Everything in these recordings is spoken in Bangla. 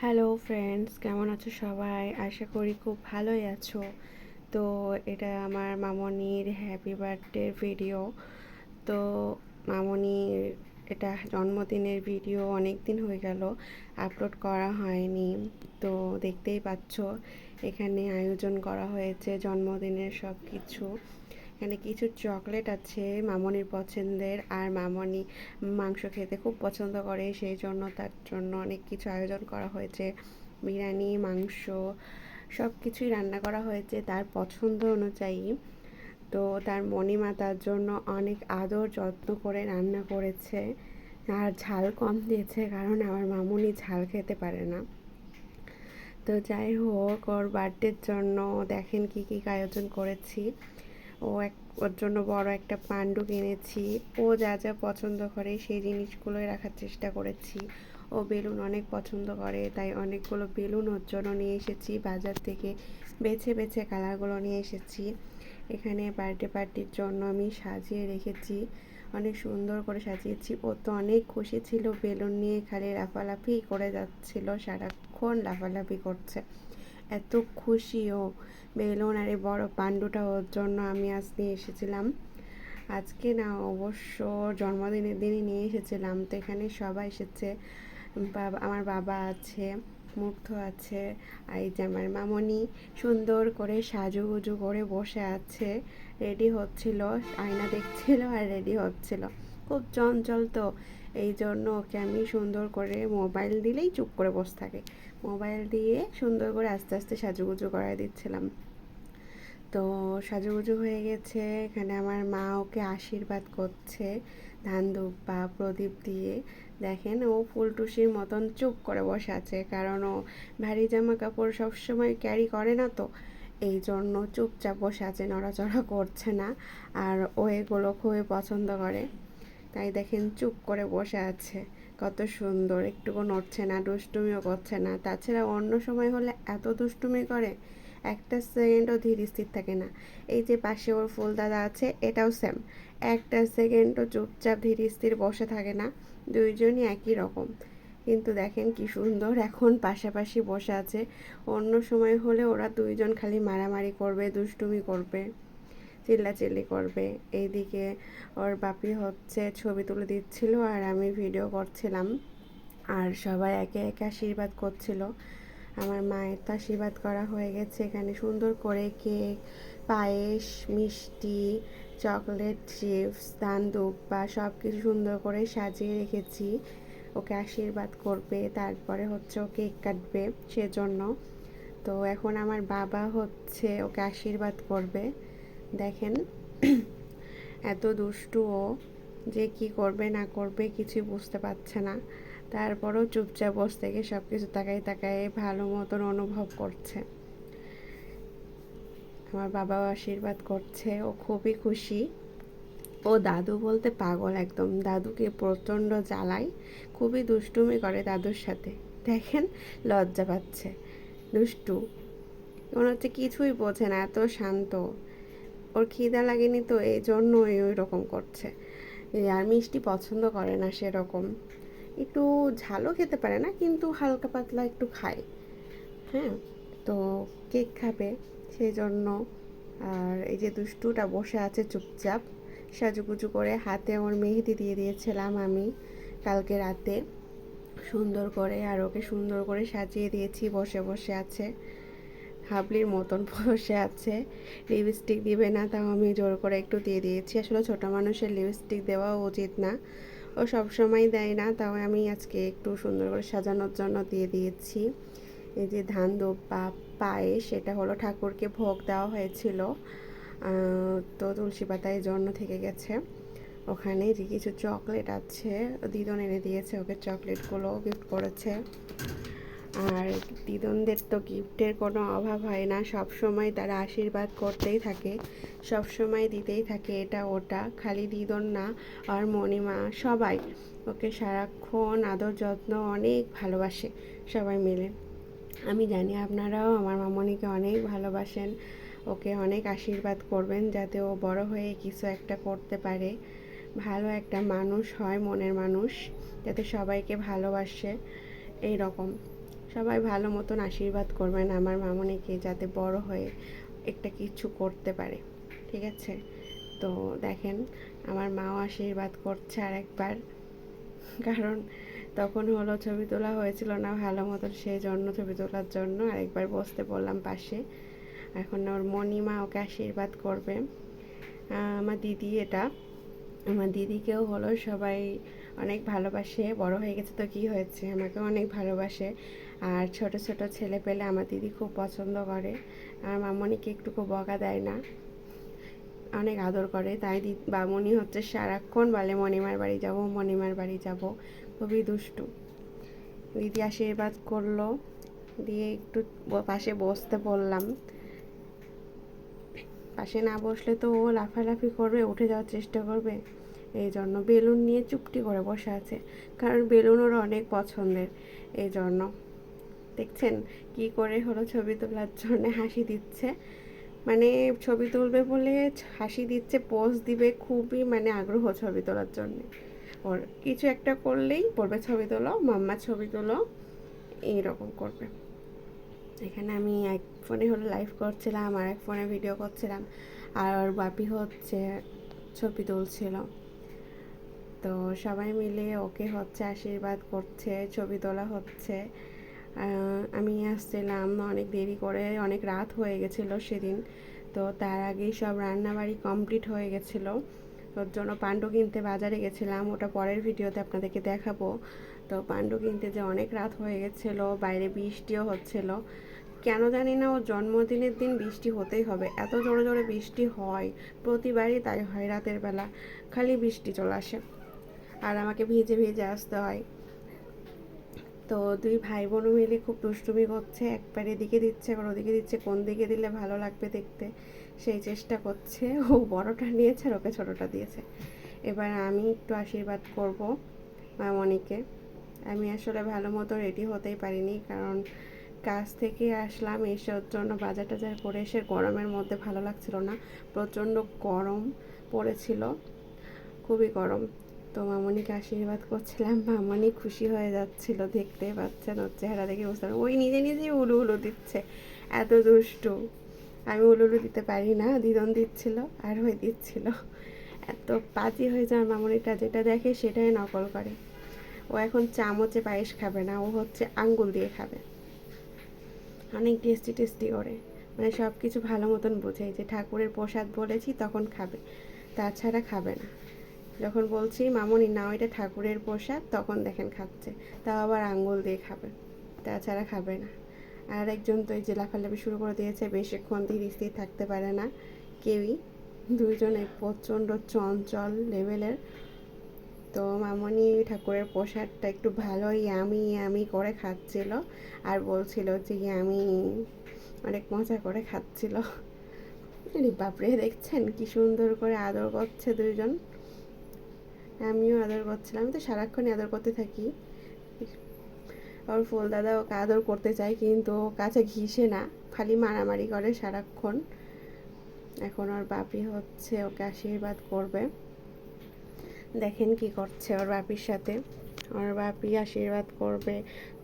হ্যালো ফ্রেন্ডস, কেমন আছো সবাই? আশা করি খুব ভালোই আছো। তো এটা আমার মামনির হ্যাপি বার্থডের ভিডিও। তো মামনির এটা জন্মদিনের ভিডিও, অনেক দিন হয়ে গেল আপলোড করা হয়নি। তো দেখতেই পাচ্ছ এখানে আয়োজন করা হয়েছে জন্মদিনের সব কিছু। এখানে কিছু চকলেট আছে মামনির পছন্দের, আর মামনি মাংস খেতে খুব পছন্দ করে, সেই জন্য তার জন্য অনেক কিছু আয়োজন করা হয়েছে। বিরিয়ানি, মাংস সব কিছুই রান্না করা হয়েছে তার পছন্দ অনুযায়ী। তো তার মণিমা তার জন্য অনেক আদর যত্ন করে রান্না করেছে, আর ঝাল কম দিয়েছে কারণ আমার মামুনি ঝাল খেতে পারে না। তো যাই হোক, ওর বার্থডের জন্য দেখেন কি কি আয়োজন করেছি। ওর জন্য বড় একটা পান্ডু কিনেছি। ও যা যা পছন্দ করে সেই জিনিসগুলোই রাখার চেষ্টা করেছি। ও বেলুন অনেক পছন্দ করে, তাই অনেকগুলো বেলুন ওর জন্য নিয়ে এসেছি বাজার থেকে। বেছে বেছে কালারগুলো নিয়ে এসেছি। এখানে বার্থডে পার্টির জন্য আমি সাজিয়ে রেখেছি, অনেক সুন্দর করে সাজিয়েছি। ও তো অনেক খুশি ছিল, বেলুন নিয়ে খালি লাফালাফি করে যাচ্ছিল, সারাক্ষণ লাফালাফি করছে, এত খুশি ও। বেলুন আর এই বড় পান্ডুটা ওর জন্য আমি আজ নিয়ে এসেছিলাম। আজকে না, অবশ্য জন্মদিনের দিনই নিয়ে এসেছিলাম। তো এখানে সবাই এসেছে, আমার বাবা আছে, মুগ্ধ আছে, আর এই যে আমার মামনি সুন্দর করে সাজুগুজু করে বসে আছে, রেডি হচ্ছিল, আয়না দেখছিল আর রেডি হচ্ছিল। খুব চঞ্চল তো, এই জন্য ওকে আমি সুন্দর করে মোবাইল দিলেই চুপ করে বসে থাকে, মোবাইল দিয়ে সুন্দর করে আস্তে আস্তে সাজুগুজু করাই দিচ্ছিলাম। তো সাজুগুজু হয়ে গেছে। এখানে আমার মা ওকে আশীর্বাদ করছে ধান ধূপ বা প্রদীপ দিয়ে। দেখেন, ও ফুলটুসির মতন চুপ করে বসে আছে, কারণ ও ভারী জামা কাপড় সবসময় ক্যারি করে না, তো এই জন্য চুপচাপ বসে আছে, নড়াচড়া করছে না। আর ও এগুলো খুবই পছন্দ করে, তাই দেখেন চুপ করে বসে আছে, কত সুন্দর, একটুকু নড়ছে না, দুষ্টুমিও করছে না। তাছাড়া অন্য সময় হলে এত দুষ্টুমি করে, একটা সেকেন্ডও ধীর স্থির থাকে না। এই যে পাশে ওর ফুল দাদা আছে, এটাও সেম, একটা সেকেন্ডও চুপচাপ ধীর স্থির বসে থাকে না। দুইজনই একই রকম, কিন্তু দেখেন কি সুন্দর এখন পাশাপাশি বসে আছে। অন্য সময় হলে ওরা দুইজন খালি মারামারি করবে, দুষ্টুমি করবে, চিল্লাচিল্লি করবে। এইদিকে ওর বাপি হচ্ছে ছবি তুলে দিচ্ছিল আর আমি ভিডিও করছিলাম, আর সবাই একে একে আশীর্বাদ করছিল। আমার মায়ের তো আশীর্বাদ করা হয়ে গেছে। এখানে সুন্দর করে কেক, পায়েস, মিষ্টি, চকলেট চিপস, ধান দুব্বা সব কিছু সুন্দর করে সাজিয়ে রেখেছি। ওকে আশীর্বাদ করবে, তারপরে হচ্ছে ও কেক কাটবে সেজন্য। তো এখন আমার বাবা হচ্ছে ওকে আশীর্বাদ করবে। দেখেন এত দুষ্টু ও, যে কি করবে না করবে কিছুই বুঝতে পারছে না, তারপরেও চুপচাপ বসে থেকে সব কিছু তাকায় তাকায় ভালো মতন অনুভব করছে। আমার বাবাও আশীর্বাদ করছে, ও খুবই খুশি। ও দাদু বলতে পাগল একদম, দাদুকে প্রচণ্ড জ্বালায়, খুবই দুষ্টুমি করে দাদুর সাথে। দেখেন লজ্জা পাচ্ছে, দুষ্টু, মনে হচ্ছে কিছুই বোঝে না, এত শান্ত। ওর খিদা লাগেনি তো এই জন্য ওই রকম করছে। আর মিষ্টি পছন্দ করে না সেরকম, একটু ঝালও খেতে পারে না, কিন্তু হালকা পাতলা একটু খায়। হ্যাঁ, তো কেক খাবে সেই জন্য। আর এই যে দুষ্টুটা বসে আছে চুপচাপ, সাজুগুজু করে, হাতে ওর মেহেদি দিয়ে দিয়েছিলাম আমি কালকে রাতে সুন্দর করে, আর ওকে সুন্দর করে সাজিয়ে দিয়েছি, বসে বসে আছে হাবলির মতন বসে আছে। লিপস্টিক দিবে না, তাও আমি জোর করে একটু দিয়ে দিয়েছি। আসলে ছোটো মানুষের লিপস্টিক দেওয়া উচিত না, ও সবসময় দেয় না, তাও আমি আজকে একটু সুন্দর করে সাজানোর জন্য দিয়ে দিয়েছি। এই যে ধান দুব্বা পায়েস, সেটা হলো ঠাকুরকে ভোগ দেওয়া হয়েছিল, তো তুলসী পাতায় জন্য থেকে গেছে। ওখানে যে কিছু চকলেট আছে, দিদন এনে দিয়েছে ওকে, চকলেটগুলো গিফট করেছে। আর দিদনদের তো গিফটের কোনো অভাব হয় না, সব সময় তারা আশীর্বাদ করতেই থাকে, সব সময় দিতেই থাকে এটা ওটা। খালি দিদন না, আর মণিমা সবাই ওকে সারাক্ষণ আদর যত্ন অনেক ভালোবাসে সবাই মিলে। আমি জানি আপনারাও আমার মামনিকে অনেক ভালোবাসেন, ওকে অনেক আশীর্বাদ করবেন যাতে ও বড় হয়ে কিছু একটা করতে পারে, ভালো একটা মানুষ হয়, মনের মানুষ, যাতে সবাইকে ভালোবাসে এই রকম। সবাই ভালো মতন আশীর্বাদ করবেন আমার মামনিকে, যাতে বড় হয়ে একটা কিছু করতে পারে, ঠিক আছে? তো দেখেন আমার মাও আশীর্বাদ করছে আরেকবার, কারণ তখন হলো ছবি তোলা হয়েছিল না ভালো মতন, সেই জন্য ছবি তোলার জন্য আরেকবার বসতে বললাম পাশে। এখন ওর মণিমা ওকে আশীর্বাদ করবে। আমার দিদি, এটা আমার দিদিকেও হলো সবাই অনেক ভালোবাসে, বড় হয়ে গেছে তো কি হয়েছে, আমাকেও অনেক ভালোবাসে। আর ছোট ছোট ছেলে পেলে আমার দিদি খুব পছন্দ করে, আর মামনিকে একটু খুব বকা দেয় না, অনেক আদর করে। তাই বামনি হচ্ছে সারাক্ষণ বলে মণিমার বাড়ি যাব, মণিমার বাড়ি যাব, খুবই দুষ্টু। দিদি আশীর্বাদ করলো, দিয়ে একটু পাশে বসতে বললাম। পাশে না বসলে তো ও লাফালাফি করবে, উঠে যাওয়ার চেষ্টা করবে, এই জন্য বেলুন নিয়ে চুপটি করে বসে আছে, কারণ বেলুন ওর অনেক পছন্দের। এই জন্য দেখছেন কি করে হলো ছবি তোলার জন্য হাসি দিচ্ছে, মানে ছবি তুলবে বলে হাসি দিচ্ছে, পোজ দিবে, খুবই মানে আগ্রহ ছবি তোলার জন্যে। ওর কিছু একটা করলেই বলবে ছবি তোলো মাম্মা, ছবি তোলো, এইরকম করবে। এখানে আমি এক ফোনে হলো লাইভ করছিলাম, আর এক ফোনে ভিডিও করছিলাম, আর ওর বাপি হচ্ছে ছবি তুলছিল। তো সবাই মিলে ওকে হচ্ছে আশীর্বাদ করছে, ছবি তোলা হচ্ছে। আমি আসছিলাম অনেক দেরি করে, অনেক রাত হয়ে গেছিলো সেদিন। তো তার আগেই সব রান্নাবাড়ি কমপ্লিট হয়ে গেছিলো। ওর জন্য পান্ডু কিনতে বাজারে গেছিলাম, ওটা পরের ভিডিওতে আপনাদেরকে দেখাবো। তো পান্ডু কিনতে যে অনেক রাত হয়ে গেছিলো, বাইরে বৃষ্টিও হচ্ছিলো। কেন জানি না, ওর জন্মদিনের দিন বৃষ্টি হতেই হবে, এত জোরে জোরে বৃষ্টি হয়, প্রতিবারই তাই হয়, রাতের বেলা খালি বৃষ্টি চলে আসে, আর আমাকে ভিজে ভিজে আসতে হয়। তো দুই ভাই বোন মিলে খুব দুষ্টুমি করছে, একবার এদিকে দিচ্ছে একবার ওদিকে দিচ্ছে, কোন দিকে দিলে ভালো লাগবে দেখতে সেই চেষ্টা করছে। ও বড়টা নিয়েছে আর ওকে ছোটোটা দিয়েছে। এবার আমি একটু আশীর্বাদ করব মামনিকে। আমি আসলে ভালো মতো রেডি হতেই পারিনি, কারণ কাজ থেকে আসলাম, এসে ওর জন্য বাজার টাজার করে এসে গরমের মধ্যে ভালো লাগছিল না, প্রচণ্ড গরম পড়েছিল, খুবই গরম। তো মামনিকে আশীর্বাদ করছিলাম, মামনি খুশি হয়ে যাচ্ছিল, দেখতে পাচ্ছেন ওর চেহারা দেখে বুঝতে পারেন, ওই নিজে নিজেই উলু উলু দিচ্ছে, এত দুষ্টু। আমি উলু উলু দিতে পারি না, দিদন দিচ্ছিল আর হয়ে দিচ্ছিল। এত পাজি হয়ে যায় মামনিটা, যেটা দেখে সেটাই নকল করে। ও এখন চামচে পায়েস খাবে না, ও হচ্ছে আঙ্গুল দিয়ে খাবে, অনেক টেস্টি টেস্টি করে, মানে সব কিছু ভালো মতন বোঝে, যে ঠাকুরের প্রসাদ বলেছি তখন খাবে, তাছাড়া খাবে না। যখন বলছি মামনি নাও এটা ঠাকুরের প্রসাদ, তখন দেখেন খাচ্ছে, তাও আবার আঙ্গুল দিয়ে খাবে, তাছাড়া খাবে না। আর একজন তো এই যে লাফালাফি শুরু করে দিয়েছে, বেশিক্ষণ ধীর স্থির থাকতে পারে না কেউই, দুইজনে প্রচণ্ড চঞ্চল লেভেলের। তো মামনি ঠাকুরের প্রসাদটা একটু ভালোই ইয়ামি ইয়ামি করে খাচ্ছিল, আর বলছিল যে ইয়ামি, অনেক মজা করে খাচ্ছিল। বাপরে, দেখছেন কি সুন্দর করে আদর করছে দুইজন, আমিও আদর করছিলাম, আমি তো সারাক্ষণই আদর করতে থাকি। ওর ফুল দাদা ওকে আদর করতে চায়, কিন্তু ও কাছে ঘিসে না, খালি মারামারি করে সারাক্ষণ। এখন ওর বাপি হচ্ছে ওকে আশীর্বাদ করবে, দেখেন কি করছে ওর বাপির সাথে, ওর বাপি আশীর্বাদ করবে।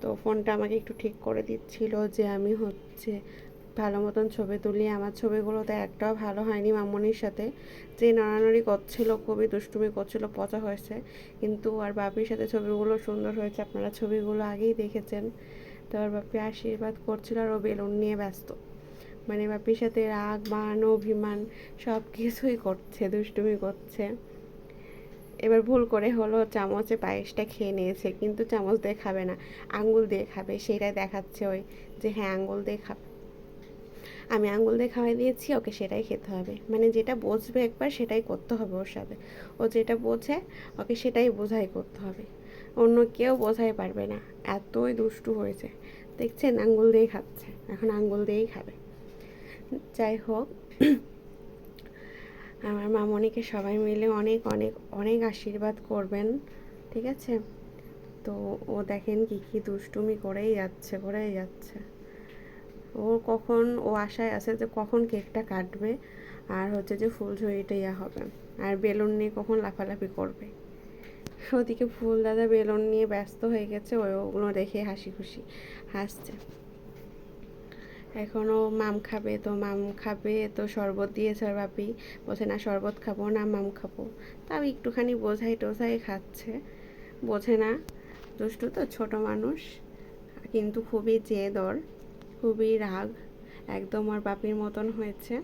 তো ফোনটা আমাকে একটু ঠিক করে দিচ্ছিল, যে আমি হচ্ছে ভালো মতন ছবি তুলি, আমার ছবিগুলোতে একটাও ভালো হয়নি মামনির সাথে, যে নাড়ানাড়ি করছিল, খুবই দুষ্টুমি করছিল, পচা হয়েছে, কিন্তু আর বাপির সাথে ছবিগুলো সুন্দর হয়েছে, আপনারা ছবিগুলো আগেই দেখেছেন। তো আর বাপি আশীর্বাদ করছিল, আর ও বেলুন নিয়ে ব্যস্ত, মানে বাপির সাথে রাগ মান অভিমান সব কিছুই করছে, দুষ্টুমি করছে। এবার ভুল করে হলো চামচে পায়েসটা খেয়ে নিয়েছে, কিন্তু চামচ দিয়ে খাবে না, আঙ্গুল দিয়ে খাবে, সেটাই দেখাচ্ছে ওই, যে হ্যাঁ আঙ্গুল দিয়ে খাবে। আমি আঙ্গুল দিয়ে খাওয়াই দিয়েছি, ওকে সেটাই খেতে হবে, মানে যেটা বুঝবে একবার সেটাই করতে হবে ওর সাথে, ও যেটা বোঝে ওকে সেটাই বোঝাই করতে হবে, অন্য কেউ বোঝাই পারবে না, এতই দুষ্টু হয়েছে। দেখছেন আঙ্গুল দিয়ে খাচ্ছে, এখন আঙ্গুল দিয়েই খাবে। যাই হোক, আমার মামনিকে সবাই মিলে অনেক অনেক অনেক আশীর্বাদ করবেন, ঠিক আছে? তো ও দেখেন কি কি দুষ্টুমি করেই যাচ্ছে করেই যাচ্ছে, ও কখন, ও আশায় আছে যে কখন কেকটা কাটবে, আর হচ্ছে যে ফুলঝুরিটা ইয়া হবে, আর বেলুন নিয়ে কখন লাফালাফি করবে, ওদিকে ফুল দাদা বেলুন নিয়ে ব্যস্ত হয়ে গেছে, ওগুলো দেখে হাসি খুশি হাসছে। এখনও মাম খাবে, তো শরবত দিয়েছে ওর বাপি। বলছে না শরবত খাবো না, মাম খাবো। তাও একটুখানি বোঝাই টোঝাই খাচ্ছে, বোঝে না, দুষ্টু তো ছোট মানুষ, কিন্তু খুবই জেদ ওর, খুবই রাগ, একদম ওর বাপির মতন হয়েছে,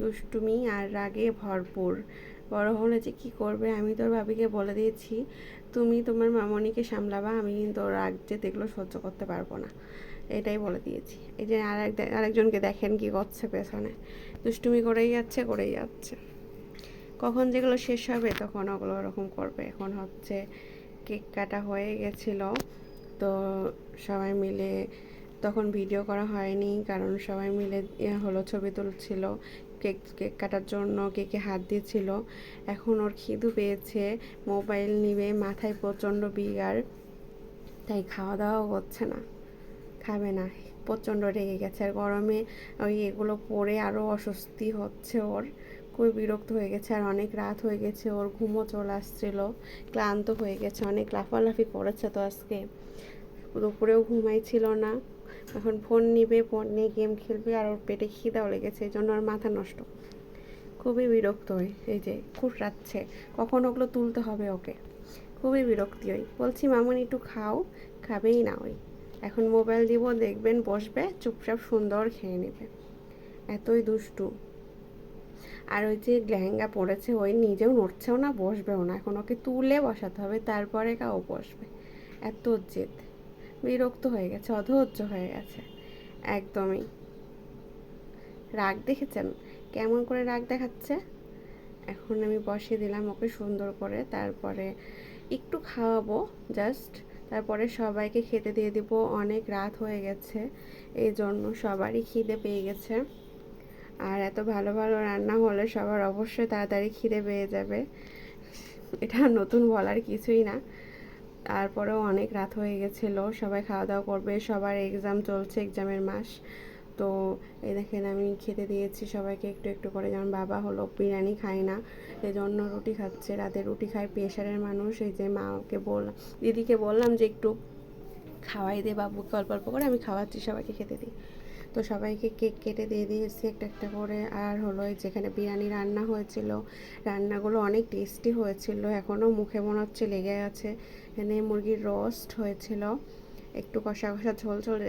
দুষ্টুমি আর রাগে ভরপুর। বড় হলে যে কী করবে, আমি তোর ভাবিকে বলে দিয়েছি তুমি তোমার মামনিকে সামলাবা, আমি কিন্তু ওর রাগ যে দেখলো সহ্য করতে পারবো না, এটাই বলে দিয়েছি। এই যে আরেকজনকে দেখেন কি করছে পেছনে, দুষ্টুমি করেই যাচ্ছে। কখন যেগুলো শেষ হবে তখন ওগুলো ওরকম করবে। এখন হচ্ছে কেক কাটা হয়ে গেছিলো, তো সবাই মিলে, তখন ভিডিও করা হয়নি কারণ সবাই মিলে ছবি তুলছিল, কেক কাটার জন্য কেকে হাত দিয়েছিল। এখন ওর খিদু পেয়েছে, মোবাইল নিবে, মাথায় প্রচণ্ড বিগার, তাই খাওয়া দাওয়াও করছে না, খাবে না, প্রচণ্ড রেগে গেছে। আর গরমে এগুলো পরে আরও অস্বস্তি হচ্ছে ওর, খুবই বিরক্ত হয়ে গেছে। আর অনেক রাত হয়ে গেছে, ওর ঘুমও চলে আসছিল, ক্লান্ত হয়ে গেছে, অনেক লাফালাফি করেছে তো আজকে, দুপুরেও ঘুমাইছিল না। এখন ফোন নিবে, ফোন নিয়ে গেম খেলবে, আর ওর পেটে খিদাও লেগেছে, এই জন্য ওর মাথা নষ্ট, খুবই বিরক্ত হয়। এই যে খুঁড়াচ্ছে, কখন ওগুলো তুলতে হবে ওকে, খুবই বিরক্তি হয়। বলছি মামুনি একটু খাও, খাবেই না ওই। এখন মোবাইল দিব, দেখবেন বসবে চুপচাপ সুন্দর খেয়ে নেবে, এতই দুষ্টু। আর ওই যে লেহেঙ্গা পরেছে, ওই নিজেও নড়ছেও না, বসবেও না, এখন ওকে তুলে বসাতে হবে, তারপরে কাউ বসবে, এত জেদ, বিরক্ত হয়ে গেছে, অধৈর্য হয়ে গেছে একদমই। রাগ দেখেছেন কেমন করে রাগ দেখাচ্ছে। এখন আমি বসিয়ে দিলাম ওকে সুন্দর করে, তারপরে একটু খাওয়াবো জাস্ট, তারপরে সবাইকে খেতে দিয়ে দিব। অনেক রাত হয়ে গেছে, এই জন্য সবারই খিদে পেয়ে গেছে। আর এত ভালো ভালো রান্না হলে সবার অবশ্যই তাড়াতাড়ি খিদে পেয়ে যাবে, এটা নতুন বলার কিছুই না। তারপরেও অনেক রাত হয়ে গেছিলো, সবাই খাওয়া দাওয়া করবে, সবার এক্সাম চলছে, এক্সামের মাস। তো এই দেখেন আমি খেতে দিয়েছি সবাইকে একটু একটু করে, যেমন বাবা হলো বিরিয়ানি খায় না, এই জন্য রুটি খাচ্ছে, রাতে রুটি খায়, প্রেশারের মানুষ। এই যে মাকে বললাম, দিদিকে বললাম যে একটু খাওয়াই দে বাবুকে, অল্প অল্প করে, আমি খাওয়াচ্ছি, সবাইকে খেতে দিই। তো সবাইকে কেক কেটে দিয়ে দিয়েছি একটা একটা করে। আর হলো যেখানে বিরিয়ানি রান্না হয়েছিল, রান্নাগুলো অনেক টেস্টি হয়েছিল, এখনও মুখে মনে হচ্ছে লেগে আছে। এখানে মুরগির রোস্ট হয়েছিল, একটু কষা কষা ঝোল ঝোল